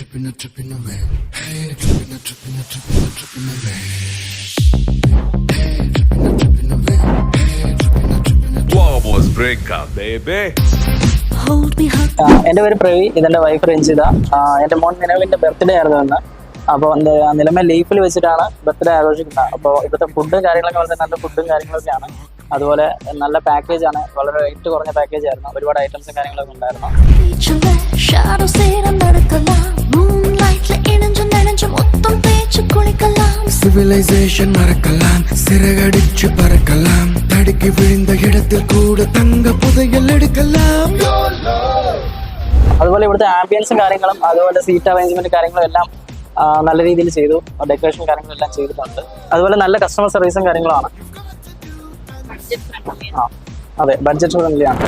tripping away. Hey, tripping away. Hey, tripping away. Hey, tripping away. Vamos break baby. Hold me hard. എൻ്റെ പേര് പ്രവി, ഇതെൻ്റെ wife Ranjitha. എൻ്റെ മോൻ നിലവിൻ്റെ birthday ആയിരുന്നു ഇന്ന്. അപ്പോൾ നിലമേ ലീഫിൽ വെച്ചിട്ടാണ് ബർത്ത്ഡേ ആഘോഷിക്കുന്നത്. അപ്പോൾ ഇവിടുത്തെ ഫുഡും കാര്യങ്ങളൊക്കെ വളരെ നല്ല ഫുഡും കാര്യങ്ങളൊക്കെയാണ്. അതുപോലെ നല്ല പാക്കേജാണ്, വളരെ റേറ്റ് കുറഞ്ഞ പാക്കേജ് ആയിരുന്നു. ഒരുപാട് ഐറ്റംസും കാര്യങ്ങളൊക്കെ ഉണ്ടായിരുന്നു. Civilization മറக்கலாம், സിറകടിച്ചു പറக்கலாம், തടുക്കി വീഴുന്ന ഇടത്തിൽ കൂടെ തങ്ക പുതയൽ എടുக்கலாம். അതുപോലെ ഇവിടുത്തെ ആംബിയൻസും കാര്യങ്ങളും അതുപോലെ സീറ്റ് അറേഞ്ച്മെന്റ് കാര്യങ്ങളും എല്ലാം നല്ല രീതിയിൽ ചെയ്തു. ഡെക്കറേഷൻ കാര്യങ്ങളെല്ലാം ചെയ്തിട്ടുണ്ട്. അതുപോലെ നല്ല കസ്റ്റമർ സർവീസും കാര്യങ്ങളുമാണ്. അതെ, ബഡ്ജറ്റ് ഫ്രണ്ട്ലി ആണ്.